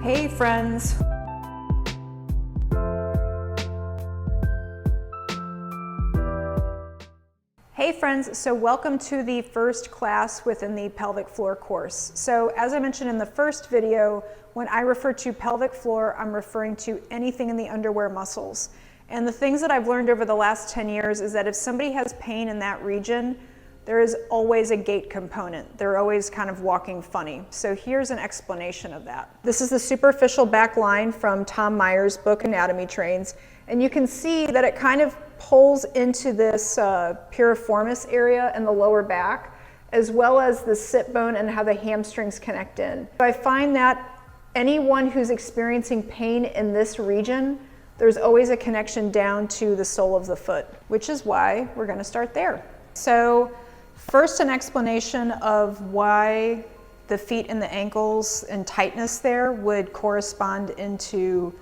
Hey friends! Hey friends, so welcome to the first class within the pelvic floor course. So as I mentioned in the first video, when I refer to pelvic floor, I'm referring to anything in the underwear muscles. And the things that I've learned over the last 10 years is that if somebody has pain in that region, there is always a gait component. They're always kind of walking funny. So here's an explanation of that. This is the superficial back line from Tom Meyer's book, Anatomy Trains. And you can see that it kind of pulls into this piriformis area in the lower back, as well as the sit bone and how the hamstrings connect in. So I find that anyone who's experiencing pain in this region, there's always a connection down to the sole of the foot, which is why we're going to start there. So first, an explanation of why the feet and the ankles and tightness there would correspond into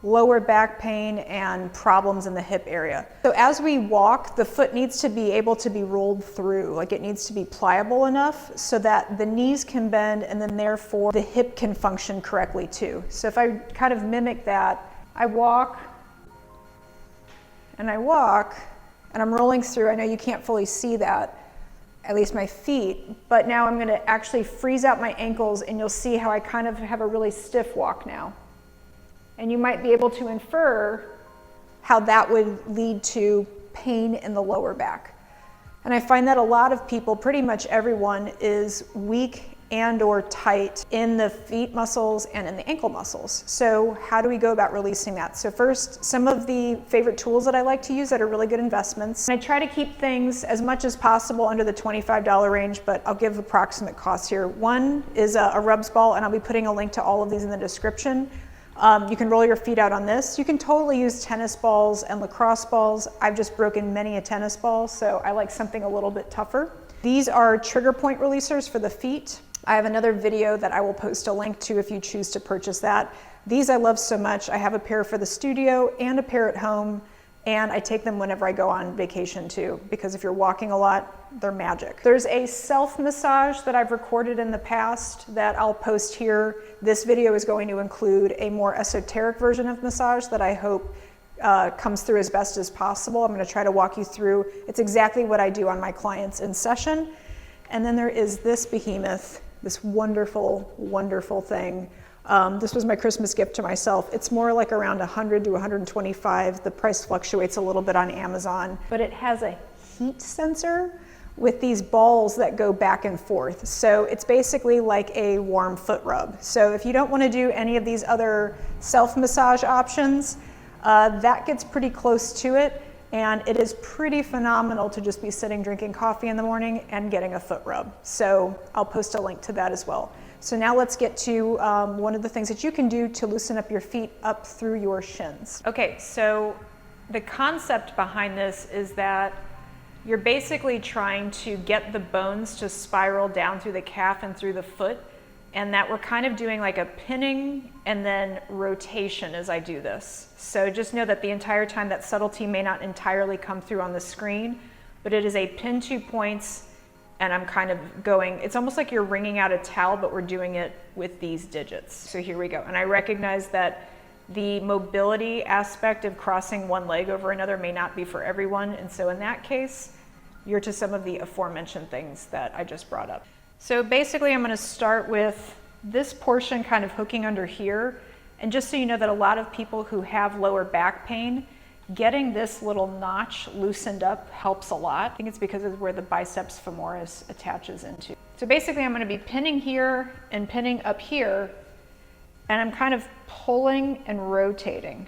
lower back pain and problems in the hip area. So as we walk, the foot needs to be able to be rolled through, like it needs to be pliable enough so that the knees can bend and then therefore the hip can function correctly too. So if I kind of mimic that, I walk and I'm rolling through. I know you can't fully see that, at least my feet, but now I'm gonna actually freeze out my ankles and you'll see how I kind of have a really stiff walk now. And you might be able to infer how that would lead to pain in the lower back. And I find that a lot of people, pretty much everyone, is weak and or tight in the feet muscles and in the ankle muscles. So how do we go about releasing that? So first, some of the favorite tools that I like to use that are really good investments. And I try to keep things as much as possible under the $25 range, but I'll give approximate costs here. One is a rubs ball, and I'll be putting a link to all of these in the description. You can roll your feet out on this. You can totally use tennis balls and lacrosse balls. I've just broken many a tennis ball, so I like something a little bit tougher. These are trigger point releasers for the feet. I have another video that I will post a link to if you choose to purchase that. These I love so much. I have a pair for the studio and a pair at home, and I take them whenever I go on vacation too, because if you're walking a lot, they're magic. There's a self-massage that I've recorded in the past that I'll post here. This video is going to include a more esoteric version of massage that I hope comes through as best as possible. I'm going to try to walk you through. It's exactly what I do on my clients in session. And then there is this behemoth, this wonderful, wonderful thing. This was my Christmas gift to myself. It's more like around 100 to 125. The price fluctuates a little bit on Amazon, but it has a heat sensor with these balls that go back and forth. So it's basically like a warm foot rub. So if you don't want to do any of these other self-massage options, that gets pretty close to it. And it is pretty phenomenal to just be sitting drinking coffee in the morning and getting a foot rub. So I'll post a link to that as well. So now let's get to one of the things that you can do to loosen up your feet up through your shins. Okay, so the concept behind this is that you're basically trying to get the bones to spiral down through the calf and through the foot, and that we're kind of doing like a pinning and then rotation as I do this. So just know that the entire time that subtlety may not entirely come through on the screen, but it is a pin 2 points, and I'm kind of going, it's almost like you're wringing out a towel, but we're doing it with these digits. So here we go. And I recognize that the mobility aspect of crossing one leg over another may not be for everyone. And so in that case, you're to some of the aforementioned things that I just brought up. So basically I'm going to start with this portion kind of hooking under here. And just so you know that a lot of people who have lower back pain, getting this little notch loosened up helps a lot. I think it's because it's where the biceps femoris attaches into. So basically I'm going to be pinning here and pinning up here, and I'm kind of pulling and rotating.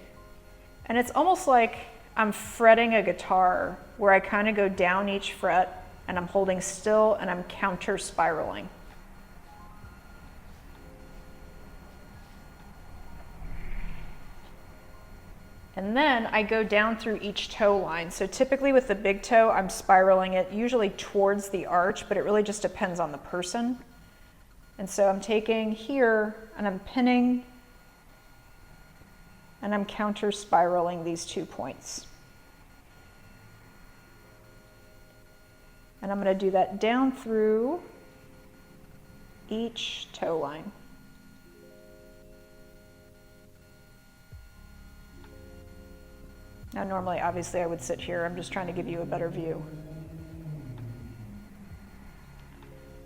And it's almost like I'm fretting a guitar, where I kind of go down each fret and I'm holding still and I'm counter spiraling. And then I go down through each toe line. So typically with the big toe, I'm spiraling it usually towards the arch, but it really just depends on the person. And so I'm taking here and I'm pinning and I'm counter spiraling these 2 points. And I'm going to do that down through each toe line. Now normally, obviously, I would sit here. I'm just trying to give you a better view.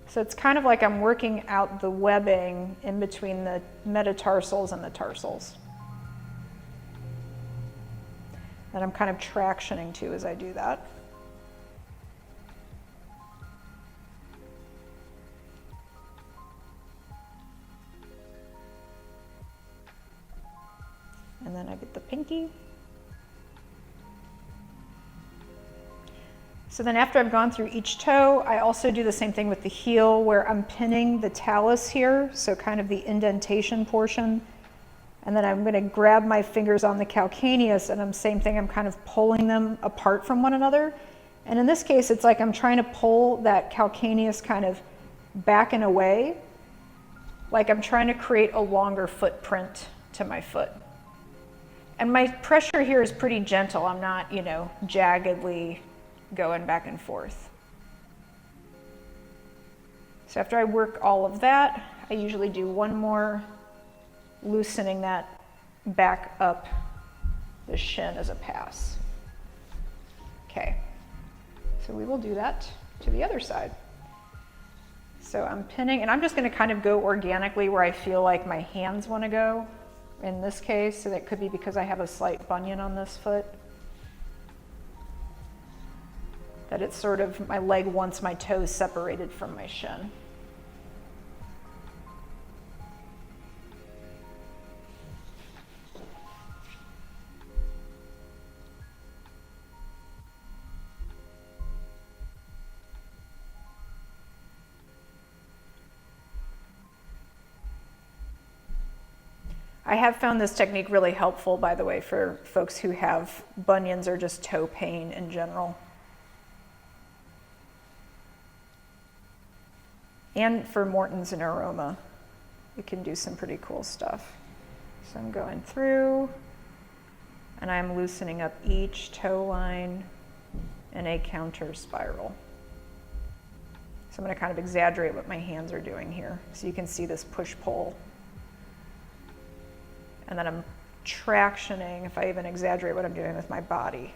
So it's kind of like I'm working out the webbing in between the metatarsals and the tarsals. That I'm kind of tractioning to as I do that. And then I get the pinky. So then after I've gone through each toe, I also do the same thing with the heel where I'm pinning the talus here, so kind of the indentation portion. And then I'm going to grab my fingers on the calcaneus and same thing, I'm kind of pulling them apart from one another. And in this case, it's like I'm trying to pull that calcaneus kind of back and away, like I'm trying to create a longer footprint to my foot. And my pressure here is pretty gentle. I'm not, you know, jaggedly going back and forth. So after I work all of that, I usually do one more, loosening that back up the shin as a pass. Okay, so we will do that to the other side. So I'm pinning, and I'm just going to kind of go organically where I feel like my hands want to go in this case, so that could be because I have a slight bunion on this foot. That it's sort of, my leg wants my toes separated from my shin. I have found this technique really helpful, by the way, for folks who have bunions or just toe pain in general. And for Morton's and aroma, it can do some pretty cool stuff. So I'm going through, and I'm loosening up each toe line in a counter spiral. So I'm going to kind of exaggerate what my hands are doing here, so you can see this push-pull. And then I'm tractioning, if I even exaggerate what I'm doing with my body.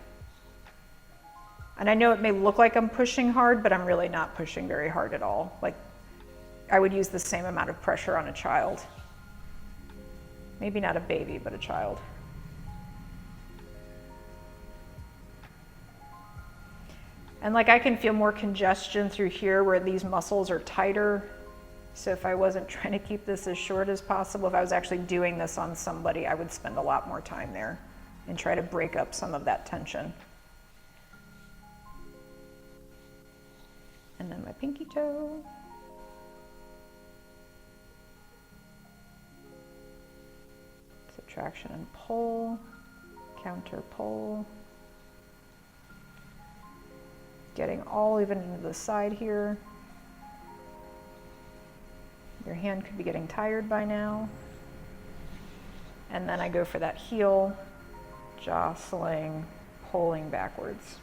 And I know it may look like I'm pushing hard, but I'm really not pushing very hard at all. Like, I would use the same amount of pressure on a child. Maybe not a baby, but a child. And like I can feel more congestion through here where these muscles are tighter. So if I wasn't trying to keep this as short as possible, if I was actually doing this on somebody, I would spend a lot more time there and try to break up some of that tension. And then my pinky toe. So traction and pull, counter pull. Getting all even into the side here. Your hand could be getting tired by now. And then I go for that heel, jostling, pulling backwards.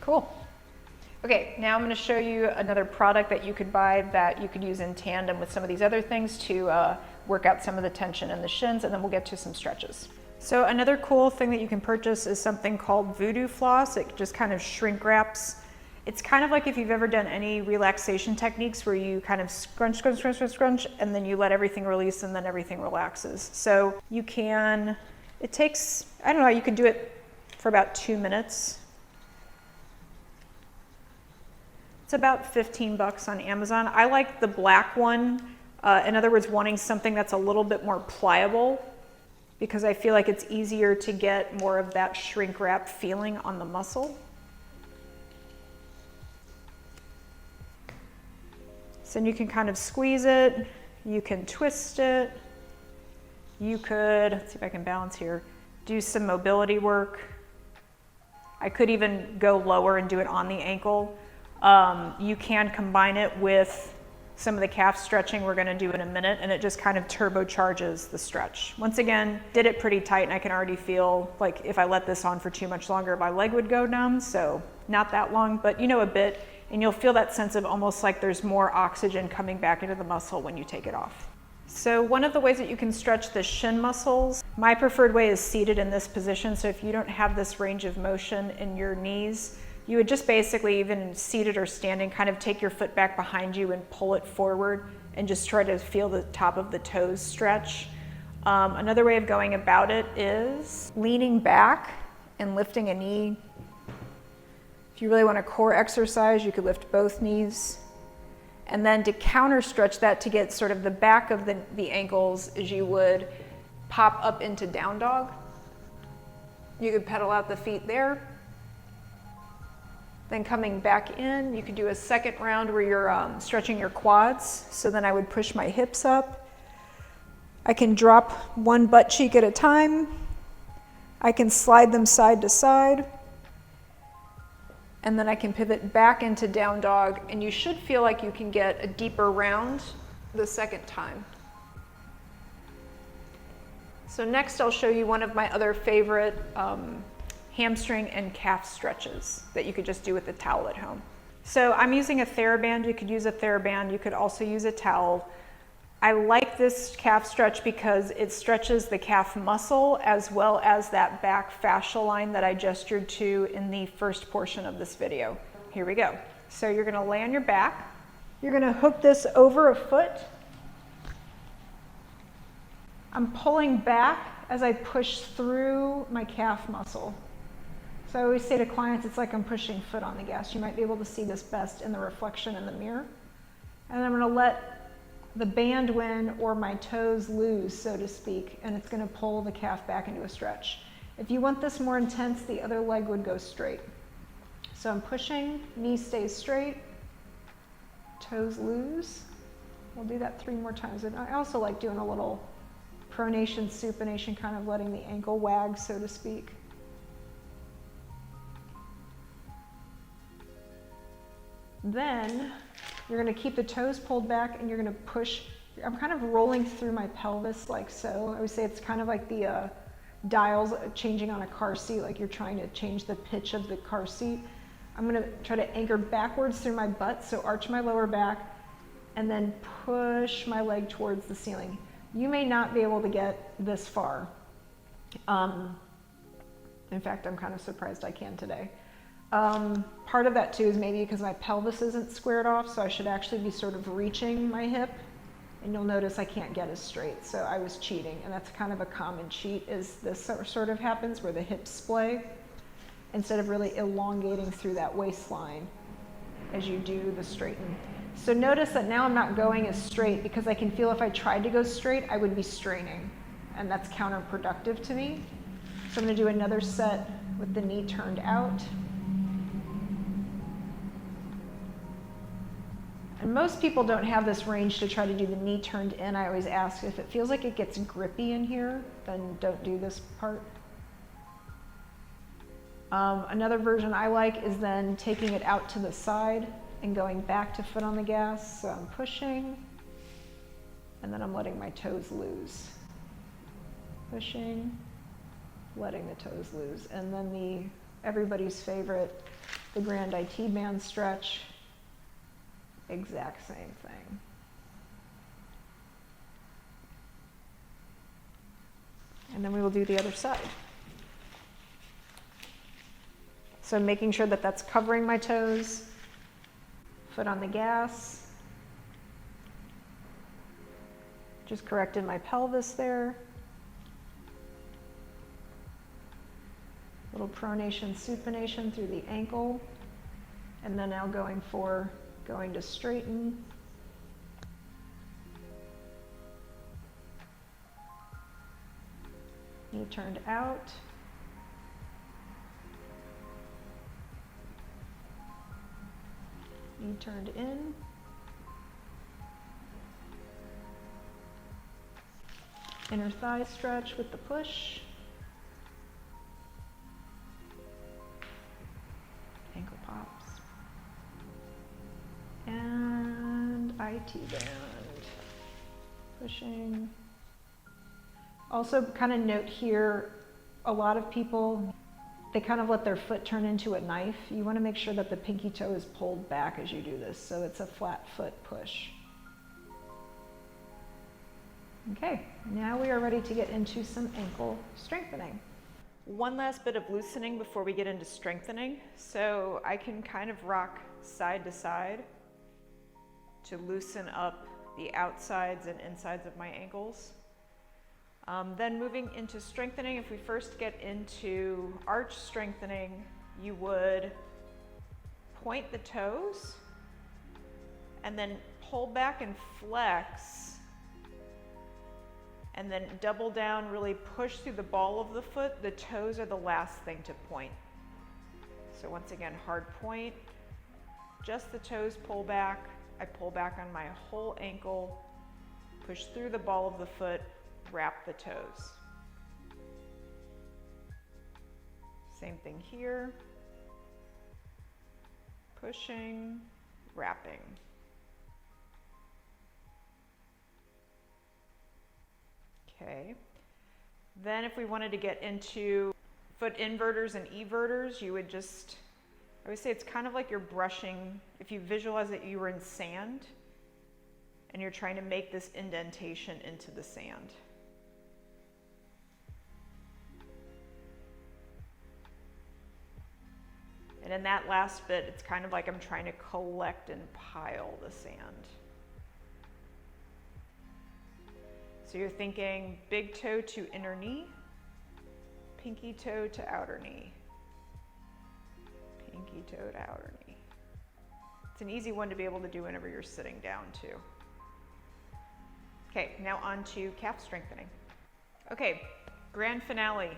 Cool. Okay, now I'm going to show you another product that you could buy that you could use in tandem with some of these other things to work out some of the tension in the shins, and then we'll get to some stretches. So another cool thing that you can purchase is something called voodoo floss. It just kind of shrink wraps. It's kind of like if you've ever done any relaxation techniques where you kind of scrunch, scrunch, scrunch, scrunch, scrunch, and then you let everything release and then everything relaxes. So you can, it takes, I don't know, you could do it for about 2 minutes. It's about 15 bucks on Amazon. I like the black one. In other words, wanting something that's a little bit more pliable because I feel like it's easier to get more of that shrink wrap feeling on the muscle. So then you can kind of squeeze it, you can twist it, you could, let's see if I can balance here, do some mobility work. I could even go lower and do it on the ankle. You can combine it with some of the calf stretching we're going to do in a minute, and it just kind of turbocharges the stretch. Once again, did it pretty tight, and I can already feel like if I let this on for too much longer, my leg would go numb, so not that long, but you know, a bit, and you'll feel that sense of almost like there's more oxygen coming back into the muscle when you take it off. So one of the ways that you can stretch the shin muscles, my preferred way is seated in this position, so if you don't have this range of motion in your knees, you would just basically, even seated or standing, kind of take your foot back behind you and pull it forward and just try to feel the top of the toes stretch. Another way of going about it is leaning back and lifting a knee. If you really want a core exercise, you could lift both knees. And then to counter stretch that, to get sort of the back of the ankles, is you would pop up into down dog. You could pedal out the feet there. Then coming back in, you could do a second round where you're stretching your quads. So then I would push my hips up. I can drop one butt cheek at a time. I can slide them side to side. And then I can pivot back into down dog, and you should feel like you can get a deeper round the second time. So next I'll show you one of my other favorite hamstring and calf stretches that you could just do with a towel at home. So I'm using a TheraBand. You could use a TheraBand. You could also use a towel. I like this calf stretch because it stretches the calf muscle as well as that back fascia line that I gestured to in the first portion of this video. Here we go. So you're gonna lay on your back. You're gonna hook this over a foot. I'm pulling back as I push through my calf muscle. So I always say to clients, it's like I'm pushing foot on the gas. You might be able to see this best in the reflection in the mirror. And I'm gonna let the band win or my toes loose, so to speak, and it's gonna pull the calf back into a stretch. If you want this more intense, the other leg would go straight. So I'm pushing, knee stays straight, toes loose. We'll do that 3 more times. And I also like doing a little pronation, supination, kind of letting the ankle wag, so to speak. Then you're going to keep the toes pulled back, and you're going to push. I'm kind of rolling through my pelvis like so. I would say it's kind of like the dials changing on a car seat, like you're trying to change the pitch of the car seat. I'm going to try to anchor backwards through my butt, so arch my lower back, and then push my leg towards the ceiling. You may not be able to get this far. In fact, I'm kind of surprised I can today. Part of that too is maybe because my pelvis isn't squared off, so I should actually be sort of reaching my hip, and you'll notice I can't get as straight, so I was cheating, and that's kind of a common cheat, is this sort of happens where the hips splay instead of really elongating through that waistline as you do the straighten. So notice that now I'm not going as straight because I can feel if I tried to go straight, I would be straining, and that's counterproductive to me. So I'm going to do another set with the knee turned out. And most people don't have this range to try to do the knee turned in. I always ask, if it feels like it gets grippy in here, then don't do this part. Another version I like is then taking it out to the side and going back to foot on the gas. So I'm pushing, and then I'm letting my toes loose. Pushing, letting the toes loose. And then everybody's favorite, the grand IT band stretch. Exact same thing. And then we will do the other side. So making sure that that's covering my toes, foot on the gas. Just corrected my pelvis there. Little pronation, supination through the ankle. And then now going to straighten. Knee turned out. Knee turned in. Inner thigh stretch with the push. Ankle pops. And IT. T-band. Pushing. Also kind of note here, a lot of people, they kind of let their foot turn into a knife. You want to make sure that the pinky toe is pulled back as you do this, so it's a flat foot push. Okay, now we are ready to get into some ankle strengthening. One last bit of loosening before we get into strengthening. So I can kind of rock side to side to loosen up the outsides and insides of my ankles. Then moving into strengthening, if we first get into arch strengthening, you would point the toes and then pull back and flex, and then double down, really push through the ball of the foot. The toes are the last thing to point. So once again, hard point, just the toes pull back. I pull back on my whole ankle, push through the ball of the foot, wrap the toes. Same thing here. Pushing, wrapping. Okay. Then if we wanted to get into foot inverters and everters, you would just, I would say it's kind of like you're brushing, if you visualize that you were in sand and you're trying to make this indentation into the sand. And in that last bit, it's kind of like I'm trying to collect and pile the sand. So you're thinking big toe to inner knee, pinky toe to outer knee, pinky toe to outer knee. It's an easy one to be able to do whenever you're sitting down too. Okay, now on to calf strengthening. Okay, grand finale,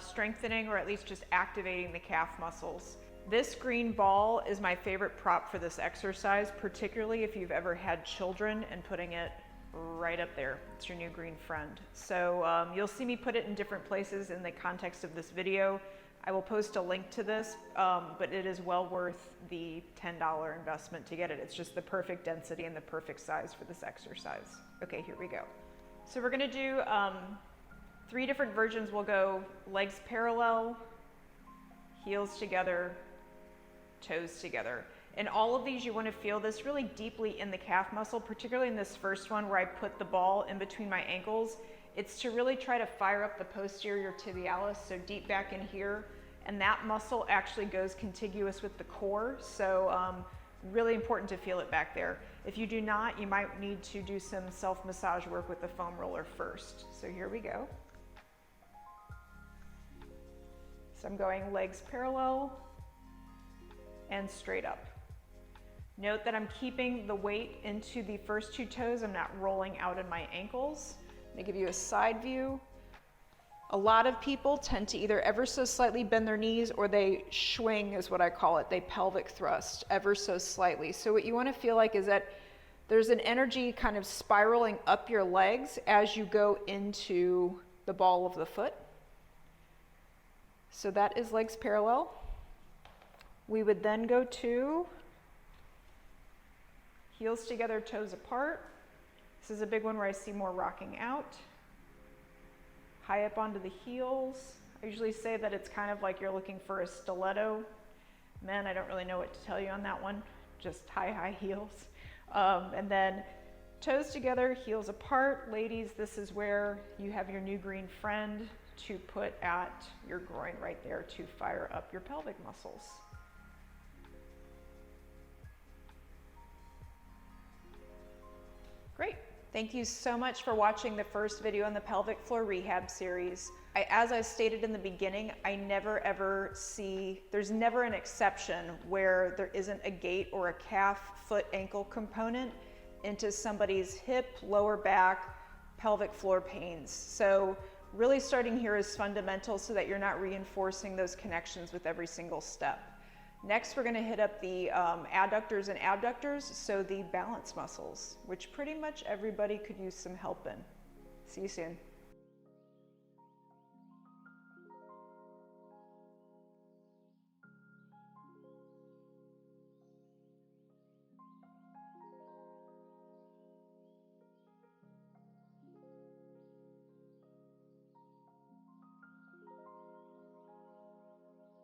strengthening or at least just activating the calf muscles. This green ball is my favorite prop for this exercise, particularly if you've ever had children, and putting it right up there. It's your new green friend. So you'll see me put it in different places in the context of this video. I will post a link to this, but it is well worth the $10 investment to get it. It's just the perfect density and the perfect size for this exercise. Okay, here we go. So we're gonna do 3 different versions. We'll go legs parallel, heels together, toes together. In all of these, you want to feel this really deeply in the calf muscle, particularly in this first one where I put the ball in between my ankles. It's to really try to fire up the posterior tibialis, so deep back in here. And that muscle actually goes contiguous with the core, so really important to feel it back there. If you do not, you might need to do some self-massage work with the foam roller first. So here we go. So I'm going legs parallel and straight up. Note that I'm keeping the weight into the first 2 toes. I'm not rolling out in my ankles. I'm gonna give you a side view. A lot of people tend to either ever so slightly bend their knees, or they swing is what I call it. They pelvic thrust ever so slightly. So what you wanna feel like is that there's an energy kind of spiraling up your legs as you go into the ball of the foot. So that is legs parallel. We would then go to heels together, toes apart. This is a big one where I see more rocking out. High up onto the heels. I usually say that it's kind of like you're looking for a stiletto. Men, I don't really know what to tell you on that one. Just high heels. And then toes together, heels apart. Ladies, this is where you have your new green friend to put at your groin right there to fire up your pelvic muscles. Great. Thank you so much for watching the first video in the Pelvic Floor Rehab series. As I stated in the beginning, I never ever see, there's never an exception where there isn't a gait or a calf, foot, ankle component into somebody's hip, lower back, pelvic floor pains. So really starting here is fundamental so that you're not reinforcing those connections with every single step. Next, we're gonna hit up the adductors and abductors, so the balance muscles, which pretty much everybody could use some help in. See you soon.